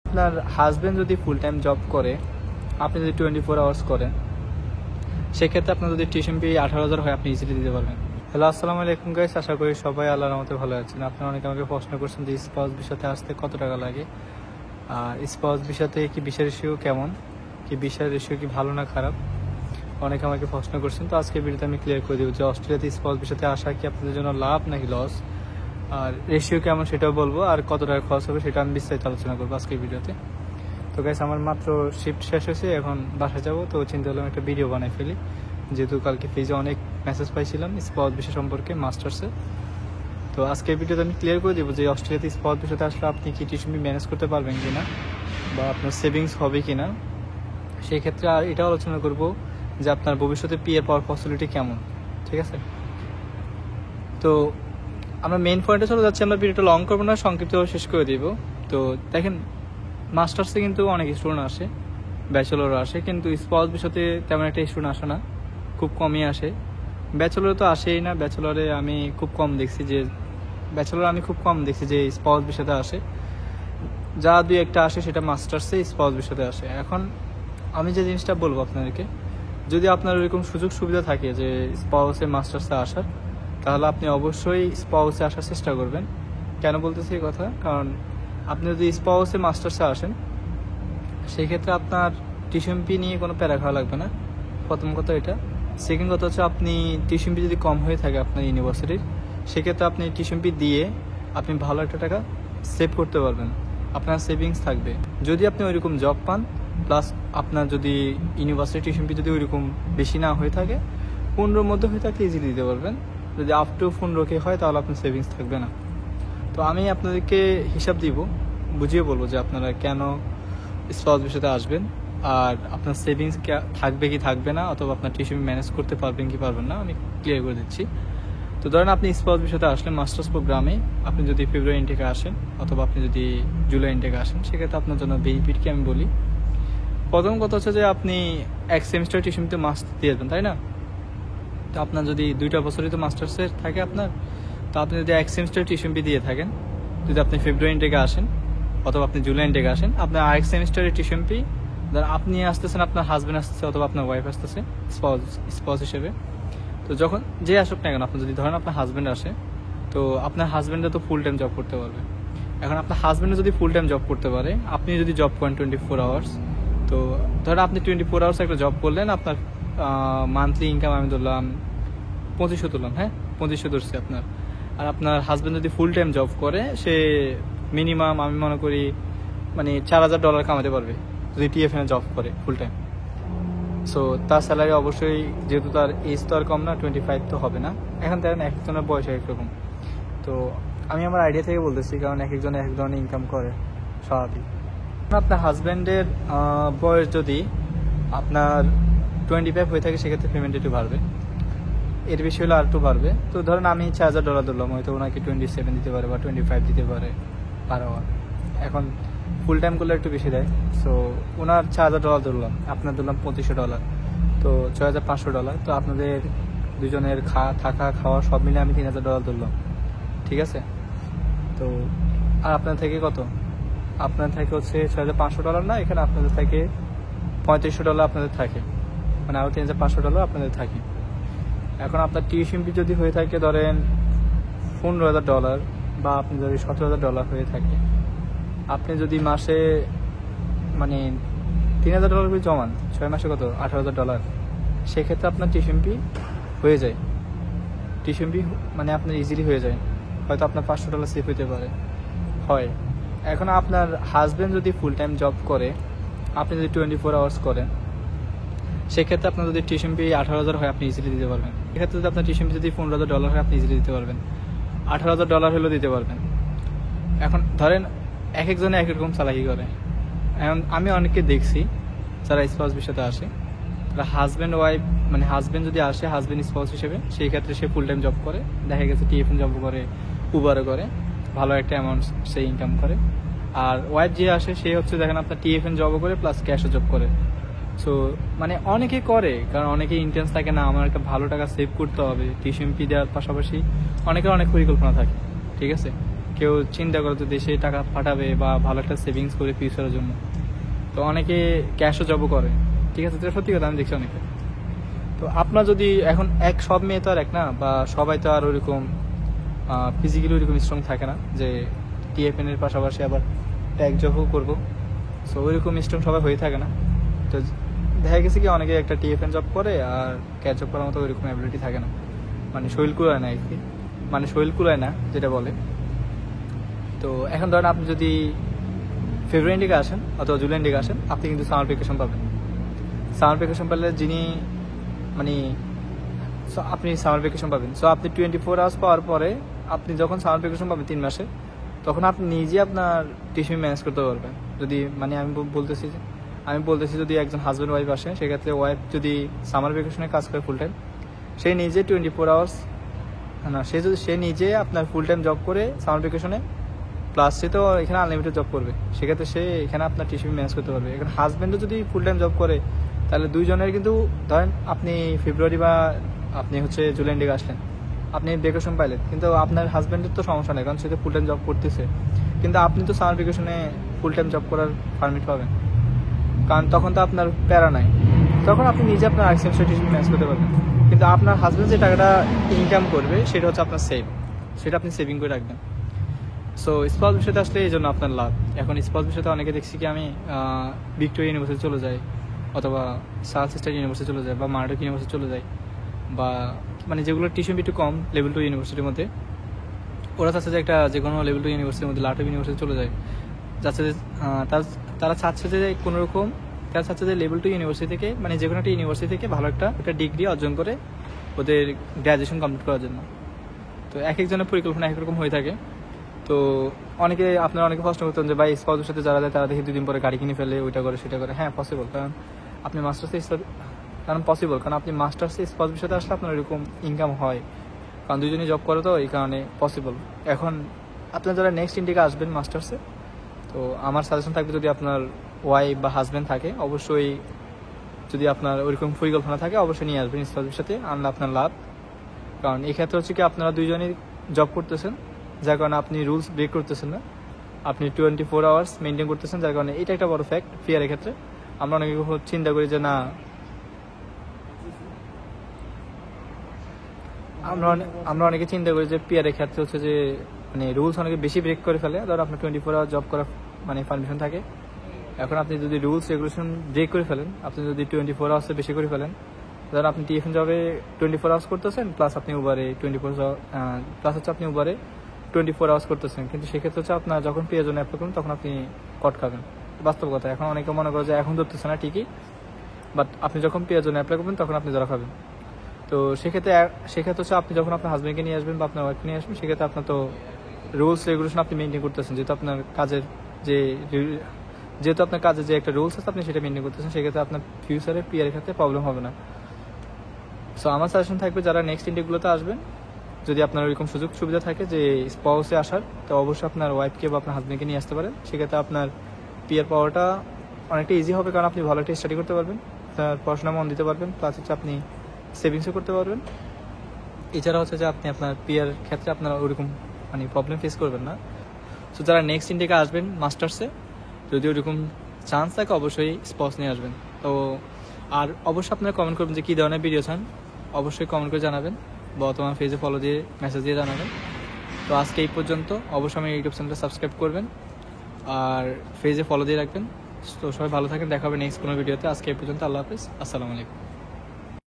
আপনার হাজবেন্ড যদি full time job করে, আপনি যদি 24 আওয়ার্স করেন, সেক্ষেত্রে আপনার যদি টিউশন ফি 18,000 হয়, আপনি ইজিলি দিতে পারবেন। হ্যালো, আসসালামু আলাইকুম গাইস, আশা করি সবাই আল্লাহর রহমতে ভালো আছেন। আপনারা অনেকে আমাকে প্রশ্ন করছেন যে স্পাউস ভিসাতে আসতে কত টাকা লাগে, আর স্পাউস ভিসাতে কি ভিসা রেশিও কেমন, কি ভিসা রেশিও কি ভালো না খারাপ, অনেকে আমাকে প্রশ্ন করছেন। তো আজকে ভিডিওতে আমি ক্লিয়ার করে দেবো যে অস্ট্রেলিয়াতে স্পাউস ভিসাতে আসা কি আপনাদের জন্য লাভ নাকি লস, আর রেশিও কেমন সেটাও বলবো, আর কত টাকা খরচ হবে সেটা আমি বিস্তারিত আলোচনা করবো আজকের ভিডিওতে। তো গাইস, আমার মাত্র শিফট শেষ হয়েছে, এখন বাসা যাবো। তো চিন্তা করলাম একটা ভিডিও বানাই ফেলি, যেহেতু কালকে পেজে অনেক মেসেজ পাইছিলাম স্পাউস ভিসা সম্পর্কে মাস্টার্সে। তো আজকের ভিডিওতে আমি ক্লিয়ার করে দেবো যে অস্ট্রেলিয়াতে স্পাউস ভিসাতে আসলে আপনি কি টিউশন ফি ম্যানেজ করতে পারবেন কিনা, বা আপনার সেভিংস হবে কিনা। সেই ক্ষেত্রে আর এটা আলোচনা করব যে আপনার ভবিষ্যতে পিএর পাওয়ার পসিবিলিটি কেমন, ঠিক আছে। তো আমরা মেইন পয়েন্টে চলে যাচ্ছি, আমরা ভিডিওটা লং করবো না, সংক্ষিপ্ত শেষ করে দিব। তো দেখেন, মাস্টার্সে কিন্তু অনেক স্টুডেন্ট আসে, ব্যাচেলরও আসে, কিন্তু স্পাউস বিষয়তে তেমন একটা স্টুডেন্ট আসে না, খুব কমই আসে। ব্যাচেলরে তো আসেই না, ব্যাচেলরে আমি খুব কম দেখছি যে স্পাউস বিষয়তে আসে। যা দুই একটা আসে সেটা মাস্টার্সে স্পাউস বিষয়তে আসে। এখন আমি যে জিনিসটা বলবো আপনাদেরকে, যদি আপনার এরকম সুযোগ সুবিধা থাকে যে স্পাউসে মাস্টার্সে আসার, তাহলে আপনি অবশ্যই স্পাউসে আসার চেষ্টা করবেন। কেন বলতেছি এই কথা, কারণ আপনি যদি স্পাউসে মাস্টার্সে আসেন, সেই ক্ষেত্রে আপনার টিউশন ফি নিয়ে কোনো প্যারা খাওয়া লাগবে না, প্রথম কথা এটা। সেকেন্ড কথা হচ্ছে, আপনি টিউশন ফি যদি কম হয়ে থাকে আপনার ইউনিভার্সিটির, সেক্ষেত্রে আপনি টিউশন ফি দিয়ে আপনি ভালো একটা টাকা সেভ করতে পারবেন, আপনার সেভিংস থাকবে। যদি আপনি ওইরকম জব পান, প্লাস আপনার যদি ইউনিভার্সিটি টিউশন ফি যদি ওইরকম বেশি না হয়ে থাকে, 15-র মধ্যে হয়ে থাকলে ইজিলি দিতে পারবেন। যদি আপ টু 15K হয়, তাহলে আপনার সেভিংস থাকবে না। তো আমি আপনাদেরকে হিসাব দিব, বুঝিয়ে বলবো যে আপনারা কেন স্পাউস বিষয়তে আসবেন, আর আপনার সেভিংস থাকবে কি থাকবে না, অথবা আপনার টিউশন ম্যানেজ করতে পারবেন কি পারবেন না, আমি ক্লিয়ার করে দিচ্ছি। তো ধরেন আপনি স্পাউস বিষয়তে আসলেন মাস্টার্স প্রোগ্রামে, আপনি যদি ফেব্রুয়ারি ইনটেকে আসেন, অথবা আপনি যদি জুলাই ইনটেকে আসেন, সেক্ষেত্রে আপনার জন্য বেনিফিট কি আমি বলি। প্রথম কথা হচ্ছে যে আপনি এক সেমিস্টার টিউশন তো মাস্ট দিয়ে দেবেন, তাই না। তো আপনার যদি 2টা বছরই তো মাস্টার্সের থাকে আপনার, তো আপনি যদি এক সেমিস্টার টিউশন ফি দিয়ে থাকেন, যদি আপনি ফেব্রুয়ারি ইনটেকে আসেন অথবা আপনি জুলাই ইনটেকে আসেন, আপনার আরেক সেমিস্টারের টিউশন ফি, ধর আপনি আসতেছেন, আপনার হাজব্যান্ড আসতেছে, অথবা আপনার ওয়াইফ আসতেছে স্পাউস হিসেবে। তো যখন যে আসুক না কেন, আপনার যদি ধরেন আপনার হাজব্যান্ড আসে, তো আপনার হাজব্যান্ডে তো ফুল টাইম জব করতে পারবে। এখন আপনার হাজব্যান্ডে যদি ফুল টাইম জব করতে পারে, আপনি যদি জব করেন 24 আওয়ার্স, তো ধরেন আপনি 24 আওয়ার্স একটা জব করলেন, আপনার মান্থলি ইনকাম আমি ধরলাম 2500 তুললাম, হ্যাঁ 2500 ধরছি আপনার। আর আপনার হাজব্যান্ড যদি ফুল টাইম জব করে, সে মিনিমাম আমি মনে করি মানে $4,000 কামাতে পারবে, যদি টিএফএন জব করে ফুল টাইম। সো তার স্যালারি অবশ্যই, যেহেতু তার এজ তো আর কম না, 25 তো হবে না। এখন দেখেন এক একজনের বয়স একরকম, তো আমি আমার আইডিয়া থেকে বলতেছি, কারণ এক একজন এক ধরনের ইনকাম করে, স্বাভাবিক। আপনার হাজব্যান্ডের বয়স যদি আপনার 25 হয়ে থাকে, সেক্ষেত্রে পেমেন্ট একটু বাড়বে, এর বেশি হলে আর একটু বাড়বে। তো ধরেন আমি $4,000 ধরলাম, হয়তো ওনাকে 27 দিতে পারে বা 25 দিতে পারে পার আওয়ার। এখন ফুল টাইম করলে একটু বেশি দেয়, সো ওনার $4,000 ধরলাম, আপনার ধরলাম $2,500, তো $6,500। তো আপনাদের দুজনের থাকা খাওয়া সব মিলে আমি $3,000 ধরলাম, ঠিক আছে। তো আর আপনার থেকে কত, আপনার থেকে হচ্ছে $6,500 না, এখানে আপনাদের থেকে $3,500 আপনাদের থাকে, মানে আরও $3,500 আপনাদের থাকে। এখন আপনার টিউশন ফি যদি হয়ে থাকে ধরেন $15,000, বা আপনি যদি $17,000 হয়ে থাকে, আপনি যদি মাসে মানে $3,000 করে জমান, 6 মাসে কত $18,000, সেক্ষেত্রে আপনার টিউশন ফি হয়ে যায়, টিউশন ফি মানে আপনার ইজিলি হয়ে যায়, হয়তো আপনার $500 সেভ হতে পারে হয়। এখন আপনার হাজব্যান্ড যদি ফুল টাইম জব করে, আপনি যদি 24 আওয়ার্স করেন, সেক্ষেত্রে আপনার যদি টিউশন ফি 18,000 হয়, আপনি ইজিলি দিতে পারবেন। এক্ষেত্রে যদি আপনার টিউশন ফি যদি $15,000 হয়, আপনি ইজিলি দিতে পারবেন, $18,000 হলেও দিতে পারবেন। এখন ধরেন এক একজনে এক রকম চালাকি করে। এখন আমি অনেককে দেখছি যারা স্পাউস বিষয়তে আসে, তারা হাজব্যান্ড ওয়াইফ, মানে হাজব্যান্ড যদি আসে হাজব্যান্ড স্পাউস হিসেবে, সেই ক্ষেত্রে সে ফুল টাইম জব করে, দেখা গেছে টিএফএন জব করে, উবারও করে, ভালো একটা অ্যামাউন্ট সে ইনকাম করে। আর ওয়াইফ যে আসে, সে হচ্ছে দেখেন আপনার টিএফএন জবও করে প্লাস ক্যাশও জব করে। সো মানে অনেকে করে, কারণ অনেকে ইন্টেন্স থাকে না, আমার একটা ভালো টাকা সেভ করতে হবে টিউশন ফি দেওয়ার পাশাপাশি, অনেকের অনেক পরিকল্পনা থাকে, ঠিক আছে। কেউ চিন্তা করে তো দেশে টাকা পাঠাবে বা ভালো একটা সেভিংস করে ফিউচারের জন্য, তো অনেকে ক্যাশও জবও করে, ঠিক আছে, তো সত্যি কথা আমি দেখছি অনেকে। তো আপনার যদি এখন সব মেয়ে তো আর এক না, বা সবাই তো আর ওইরকম ফিজিক্যালি ওইরকম স্ট্রং থাকে না যে টিএফএন এর পাশাপাশি আবার ট্যাগ জবও করবো। সো ওইরকম স্ট্রং সবাই হয়ে থাকে না। তো দেখা গেছে কি অনেকে একটা টিএফএন জব করে আর ক্যাচ জব করার মতো ওইরকম অ্যাবিলিটি থাকে না, মানে শরীর কুলায় না আর কি, মানে শরীর কুলায় না যেটা বলে। তো এখন ধরেন আপনি যদি ফেব্রুয়ারি দিকে আসেন অথবা জুলাই দিকে আসেন, আপনি কিন্তু সামার ভ্যাকেশন পাবেন। সামার ভ্যাকেশন পেলে যিনি মানে আপনি সামার ভ্যাকেশন পাবেন। সো আপনি 24 আওয়ার্স পাওয়ার পরে আপনি যখন সামার ভ্যাকেশন পাবেন 3 মাসে, তখন আপনি নিজে আপনার টিউশন ম্যানেজ করতে পারবেন। যদি মানে আমি বলতেছি যদি একজন হাজব্যান্ড ওয়াইফ আসে, সেক্ষেত্রে ওয়াইফ যদি সামার ভ্যাকেশনে কাজ করে ফুল টাইম, সে নিজে 24 আওয়ার্স না, সে নিজে আপনার ফুল টাইম জব করে সামার ভ্যাকেশনে, প্লাস সে তো এখানে আনলিমিটেড জব করবে, সেক্ষেত্রে সে এখানে আপনার টিউশন ম্যানেজ করতে পারবে। এখন হাজব্যান্ডও যদি ফুল টাইম জব করে, তাহলে দুইজনের কিন্তু ধরেন আপনি ফেব্রুয়ারি বা আপনি হচ্ছে জুলাই দিকে আসলেন, আপনি ভ্যাকেশন পাইলেন, কিন্তু আপনার হাজব্যান্ডের তো সমস্যা নেই, কারণ সে তো ফুল টাইম জব করতেছে, কিন্তু আপনি তো সামার ভ্যাকেশনে ফুল টাইম জব করার পারমিট পাবেন, কারণ তখন তো আপনার প্যারা নাই, তখন আপনি নিজে আপনার আইসিএমসি টিউশন ম্যানেজ করতে পারবেন। কিন্তু আপনার হাজব্যান্ড যে টাকাটা ইনকাম করবে সেটা হচ্ছে আপনার সেটা আপনি সেভিং করে রাখবেন। সো স্পাউস বিষয়তে আসলে এই জন্য আপনার লাভ। এখন স্পাউস বিষয়তে অনেকে দেখছি কি আমি ভিক্টোরিয়া ইউনিভার্সিটি চলে যাই, অথবা চার্লস স্টেট ইউনিভার্সিটি চলে যায়, বা মার্ডক ইউনিভার্সিটি চলে যায়, বা মানে যেগুলো টিউশন একটু কম লেভেল 2 ইউনিভার্সিটির মধ্যে, ওরা চাচ্ছে যে একটা যে কোনো লেভেল 2 ইউনিভার্সিটির মধ্যে লাটভ ইউনিভার্সিটি চলে যায়, যাচ্ছে যে তারা চাচ্ছে যে কোনোরকম তারা চাচ্ছে যে লেভেল 2 ইউনিভার্সিটি থেকে, মানে যে কোনো একটা ইউনিভার্সিটি থেকে ভালো একটা ডিগ্রি অর্জন করে ওদের গ্র্যাজুয়েশন কমপ্লিট করার জন্য। তো এক একজনের পরিকল্পনা একরকম হয়ে থাকে। তো আপনারা অনেকে প্রশ্ন করতেন যে ভাই স্পাউসের সাথে যারা যায় তারা দেখি 2 দিন পরে গাড়ি কিনে ফেলে, ওইটা করে সেটা করে। হ্যাঁ পসিবল, কারণ আপনি মাস্টার্সে স্পাউসের সাথে আসলে আপনার এরকম ইনকাম হয়, কারণ দুজনেই জব করে, তো এই কারণে পসিবল। এখন আপনারা যারা নেক্সট ইন্ডিকে আসবেন মাস্টার্সে, তো আমার সাজেশন থাকবে যদি আপনার ওয়াইফ বা হাজব্যান্ড থাকে, অবশ্যই যদি আপনার ওইরকম পরিকল্পনা থাকে অবশ্যই নিয়ে আসবেন স্পাউসের সাথে, আনলে আপনার লাভ। কারণ এক্ষেত্রে হচ্ছে কি আপনারা দুইজনই জব করতেছেন, যার কারণে আপনি রুলস ব্রেক করতেছেন না, আপনি 24 আওয়ার্স মেনটেন করতেছেন, যার কারণে এটা একটা বড় ফ্যাক্ট ফিয়ারের ক্ষেত্রে। আমরা অনেকে চিন্তা করি যে না, আমরা অনেকে চিন্তা করি যে পিয়ারের ক্ষেত্রে হচ্ছে যে মানে রুলস অনেকে বেশি ব্রেক করে ফেলে। ধরো আপনার 24 আওয়ার জব করার মানে পারমিশন থাকে, এখন আপনি যদি রুলস রেগুলেশন ব্রেক করে ফেলেন, আপনি যদি 24 আওয়ার্সে বেশি করে ফেলেন, ধরো আপনি টিএফএন জবে 24 আওয়ার্স করতেছেন, প্লাস আপনি উবারে 24 আওয়ার্স করতেছেন, কিন্তু সেক্ষেত্রে হচ্ছে আপনার যখন পিয়ার জন্য অ্যাপ্লাই করুন তখন আপনি কট খাবেন। বাস্তব কথা, এখন অনেকে মনে করে যে এখন ধরতেছে না ঠিকই, বাট আপনি যখন পিয়ার জন্য অ্যাপ্লাই করবেন তখন আপনি ধরা খাবেন। তো সেক্ষেত্রে হচ্ছে আপনি যখন আপনার হাজব্যান্ডকে নিয়ে আসবেন বা আপনার ওয়াইফকে নিয়ে আসবেন, সেক্ষেত্রে আপনার তো রুলস রেগুলেশন আপনি মেনটেন করতেছেন, যেহেতু আপনার কাজের যে একটা রুলস আছে আপনি সেটা মেনটেন করতেছেন, সেক্ষেত্রে আপনার ফিউচারে পিয়ারের ক্ষেত্রে প্রবলেম হবে না। সো আমার সাজেশন থাকবে যারা নেক্সট ইন্ডিগুলোতে আসবেন, যদি আপনার ওইরকম সুযোগ সুবিধা থাকে যে স্পাউসে আসার, তো অবশ্যই আপনার ওয়াইফকে বা আপনার হাজব্যান্ডকে নিয়ে আসতে পারেন, সেক্ষেত্রে আপনার পিয়ার পাওয়াটা অনেকটা ইজি হবে, কারণ আপনি ভালো একটা স্টাডি করতে পারবেন, পড়াশোনা মন দিতে পারবেন, প্লাস হচ্ছে আপনি সেভিংসও করতে পারবেন। এছাড়া হচ্ছে যে আপনি আপনার পিয়ার ক্ষেত্রে আপনার ওইরকম মানে প্রবলেম ফেস করবেন না। সো যারা নেক্সট ইন্ডিকে আসবেন মাস্টার্সে, যদি ওইরকম চান্স থাকে অবশ্যই স্পাউস নিয়ে আসবেন। তো আর অবশ্যই আপনারা কমেন্ট করবেন যে কী ধরনের ভিডিও চান, অবশ্যই কমেন্ট করে জানাবেন, বা তোমার পেজে ফলো দিয়ে মেসেজ দিয়ে জানাবেন। তো আজকে এই পর্যন্ত। অবশ্যই আমার ইউটিউব চ্যানেলটা সাবস্ক্রাইব করবেন আর পেজে ফলো দিয়ে রাখবেন। তো সবাই ভালো থাকেন, দেখা হবে নেক্সট কোনো ভিডিওতে। আজকে এই পর্যন্ত, আল্লাহ হাফেজ, আসসালামু আলাইকুম।